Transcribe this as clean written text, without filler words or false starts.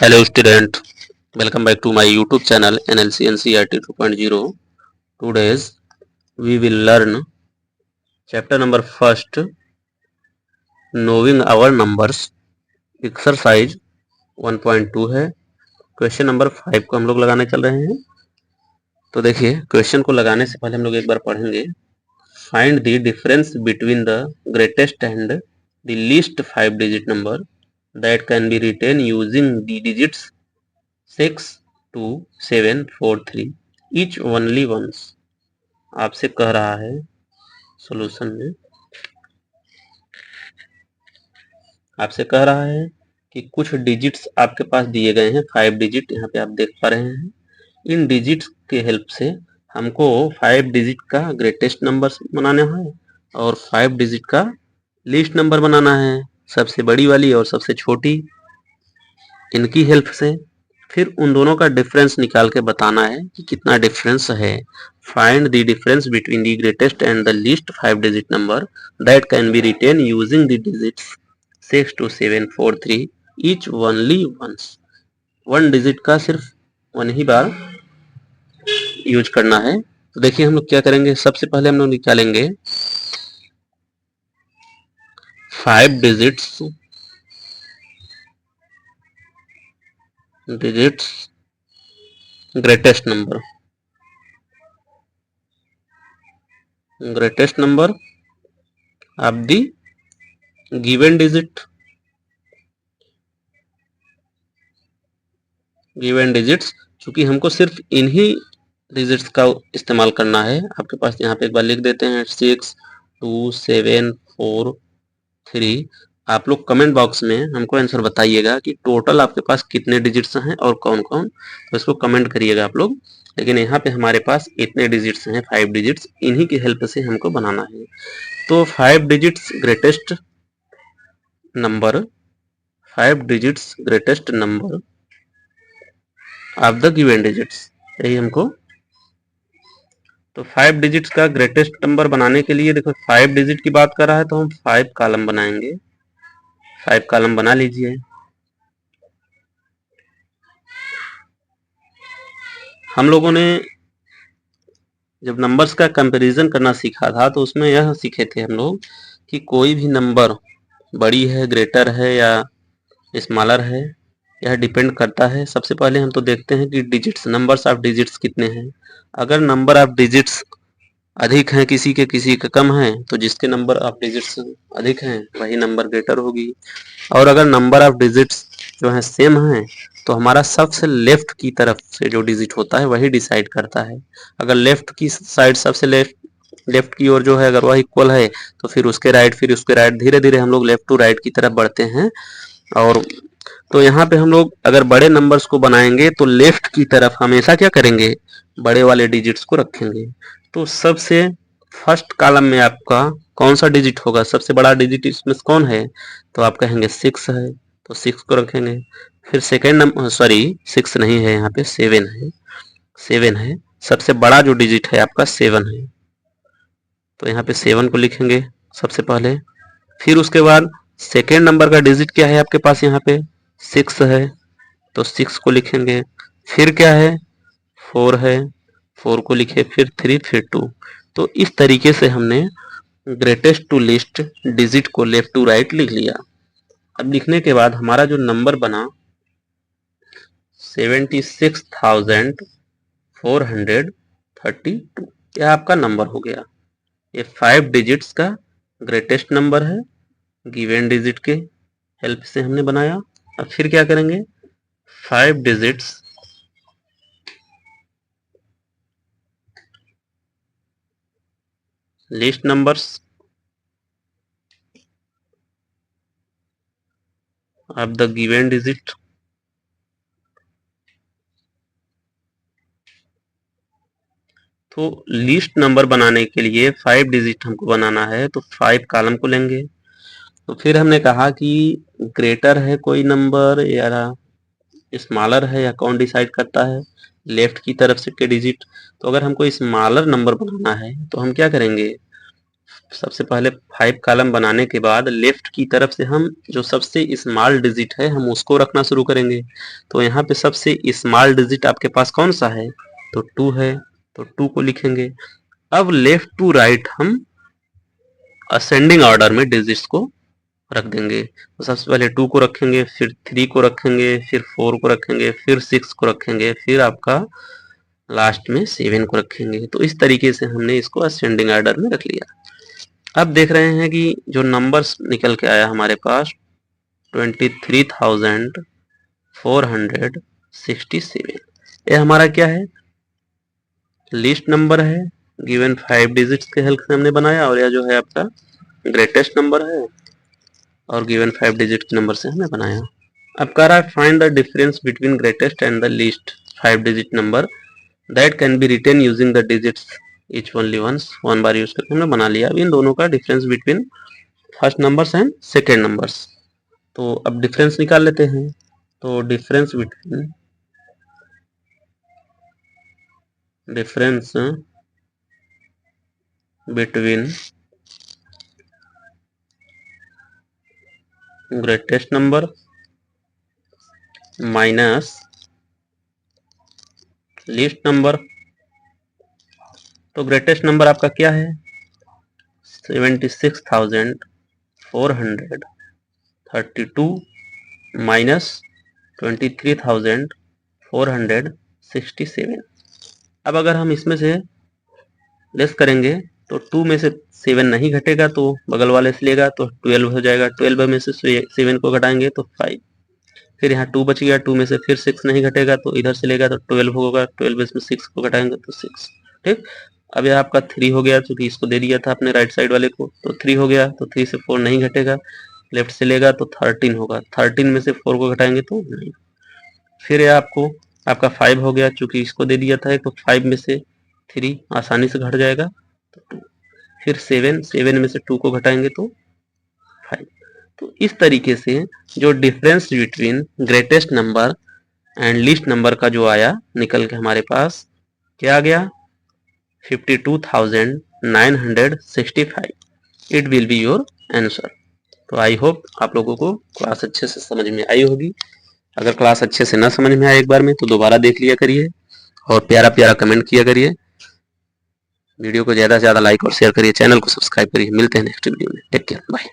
Hello student, welcome back to my YouTube channel NLC NCERT 2.0. Today's we will learn chapter number first, knowing our numbers. Exercise 1.2 है, question number 5 को हम लोग लगाने चल रहे हैं। तो देखिए, क्वेश्चन को लगाने से पहले हम लोग एक बार पढ़ेंगे। Find the difference between the greatest and the least 5 digit number that can be written using the digits 6, 2, 7, 4, 3 each only once। आपसे कह रहा है सॉल्यूशन में, आपसे कह रहा है कि कुछ डिजिट्स आपके पास दिए गए हैं, 5 डिजिट यहाँ पे आप देख पा रहे हैं। इन डिजिट्स के हेल्प से हमको 5 डिजिट का ग्रेटेस्ट नंबर बनाना है और 5 डिजिट का लीस्ट नंबर बनाना है, सबसे बड़ी वाली और सबसे छोटी। इनकी हेल्प से फिर उन दोनों का डिफरेंस निकाल के बताना है कि कितना डिफरेंस है। Find the difference between the greatest and the least 5 digit number that can be written using the digits 6, 2, 7, 4, 3 each only once. One digit का सिर्फ वन ही बार यूज करना है। तो देखिए हम लोग क्या करेंगे, सबसे पहले हम लोग निकालेंगे 5 digits greatest number of the given digits, चूंकि हमको सिर्फ इन्हीं डिजिट्स का इस्तेमाल करना है। आपके पास यहाँ पे एक बार लिख देते हैं 6, 2, 7, 4, 3। आप लोग कमेंट बॉक्स में हमको आंसर बताइएगा कि टोटल आपके पास कितने डिजिट्स हैं और कौन कौन, तो इसको कमेंट करिएगा आप लोग। लेकिन यहाँ पे हमारे पास इतने डिजिट्स हैं, 5 डिजिट्स, इन्हीं की हेल्प से हमको बनाना है। तो 5 digits greatest number of the given digits, यही हमको। तो 5 डिजिट्स का ग्रेटेस्ट नंबर बनाने के लिए देखो 5 डिजिट की बात कर रहा है तो हम 5 कॉलम बनाएंगे। 5 कॉलम बना लीजिए। हम लोगों ने जब नंबर्स का कंपैरिजन करना सीखा था तो उसमें यह सीखे थे हम लोग कि कोई भी नंबर बड़ी है, ग्रेटर है या स्मॉलर है, यह डिपेंड करता है। सबसे पहले हम तो देखते हैं कि डिजिट्स, नंबर्स ऑफ डिजिट्स कितने हैं। अगर नंबर ऑफ डिजिट्स अधिक हैं किसी के कम हैं, तो जिसके नंबर ऑफ डिजिट्स अधिक हैं वही नंबर ग्रेटर होगी। और अगर नंबर ऑफ डिजिट्स जो है सेम हैं, तो हमारा सबसे लेफ्ट की तरफ से जो डिजिट होता है वही डिसाइड करता है। अगर लेफ्ट की साइड सबसे लेफ्ट की ओर जो है अगर वह इक्वल है, तो फिर उसके राइट, फिर उसके राइट, धीरे धीरे हम लोग लेफ्ट टू राइट की तरफ बढ़ते हैं। और तो यहाँ पे हम लोग अगर बड़े नंबर्स को बनाएंगे तो लेफ्ट की तरफ हमेशा क्या करेंगे, बड़े वाले डिजिट्स को रखेंगे। तो सबसे फर्स्ट कॉलम में आपका कौन सा डिजिट होगा, सबसे बड़ा डिजिट इसमें कौन है, तो आप कहेंगे 6 है, तो 6 को रखेंगे। फिर सेकेंड नंबर, सॉरी 6 नहीं है, यहाँ पे 7 है। 7 है, सबसे बड़ा जो डिजिट है आपका 7 है, तो यहाँ पे 7 को लिखेंगे सबसे पहले। फिर उसके बाद सेकेंड नंबर का डिजिट क्या है आपके पास, यहाँ पे 6 है, तो 6 को लिखेंगे। फिर क्या है, 4 है, 4 को लिखे, फिर 3, फिर 2। तो इस तरीके से हमने ग्रेटेस्ट टू लीस्ट डिजिट को लेफ्ट टू राइट लिख लिया। अब लिखने के बाद हमारा जो नंबर बना 76,432, यह आपका नंबर हो गया। ये 5 डिजिट्स का ग्रेटेस्ट नंबर है, गिवन डिजिट के हेल्प से हमने बनाया। अब फिर क्या करेंगे, 5 digits list numbers of the given digit. तो लिस्ट नंबर बनाने के लिए 5 डिजिट हमको बनाना है, तो 5 कॉलम को लेंगे। तो फिर हमने कहा कि ग्रेटर है कोई नंबर या स्मॉलर है, या कौन डिसाइड करता है, लेफ्ट की तरफ से के डिजिट। तो अगर हमको स्मॉलर नंबर बनाना है तो हम क्या करेंगे, सबसे पहले 5 कॉलम बनाने के बाद लेफ्ट की तरफ से हम जो सबसे स्मॉल डिजिट है हम उसको रखना शुरू करेंगे। तो यहाँ पे सबसे स्मॉल डिजिट आपके पास कौन सा है, तो 2 है, तो 2 को लिखेंगे। अब लेफ्ट टू राइट हम असेंडिंग ऑर्डर में डिजिट्स को रख देंगे। तो सबसे पहले 2 को रखेंगे, फिर 3 को रखेंगे, फिर 4 को रखेंगे, फिर 6 को रखेंगे, फिर आपका लास्ट में 7 को रखेंगे। तो इस तरीके से हमने इसको असेंडिंग ऑर्डर में रख लिया। अब देख रहे हैं कि जो नंबर्स निकल के आया हमारे पास 23,467, ये हमारा क्या है, लिस्ट नंबर है, गिवन 5 डिजिट्स के हेल्प से हमने बनाया, और यह जो है आपका ग्रेटेस्ट नंबर है और गिवन 5 डिजिट के नंबर से हमने बनाया। अब कह रहा है find the difference between greatest and the least 5 digit number that can be written using the digits each only once, one बार यूज करके हमने बना लिया। अब इन दोनों का difference between first numbers and second numbers, तो अब डिफरेंस निकाल लेते हैं। तो difference between greatest number minus least number. तो ग्रेटेस्ट नंबर आपका क्या है, 76,432 माइनस 23,467। अब अगर हम इसमें से लेस करेंगे तो 2 में से 7 नहीं घटेगा तो बगल वाले से लेगा तो 12 हो जाएगा, 12 में से 7 को घटाएंगे तो 5, फिर यहाँ 2 बच गया, 2 में से फिर 6 नहीं घटेगा तो इधर से लेगा तो 12 होगा, 12 में से 6 को घटाएंगे तो 6, ठीक। अब यह आपका 3 हो गया, क्योंकि इसको दे दिया था अपने राइट साइड वाले को, तो 3 हो गया, तो 3 से 4 नहीं घटेगा, लेफ्ट से लेगा तो 13 होगा, 13 में से 4 को घटाएंगे तो 9, फिर यह आपका 5 हो गया, चूंकि इसको दे दिया था तो 5 में से 3 आसानी से घट जाएगा तो 2, फिर 7 में से 2 को घटाएंगे तो 5। तो इस तरीके से जो difference between greatest number and least number का जो आया निकल के हमारे पास क्या आ गया, 52,965। It will be your answer. तो आई होप आप लोगों को क्लास अच्छे से समझ में आई होगी। अगर क्लास अच्छे से ना समझ में आए एक बार में तो दोबारा देख लिया करिए और प्यारा प्यारा कमेंट किया करिए। वीडियो को ज़्यादा से ज़्यादा लाइक और शेयर करिए, चैनल को सब्सक्राइब करिए। मिलते हैं नेक्स्ट वीडियो में, टेक केयर, बाय।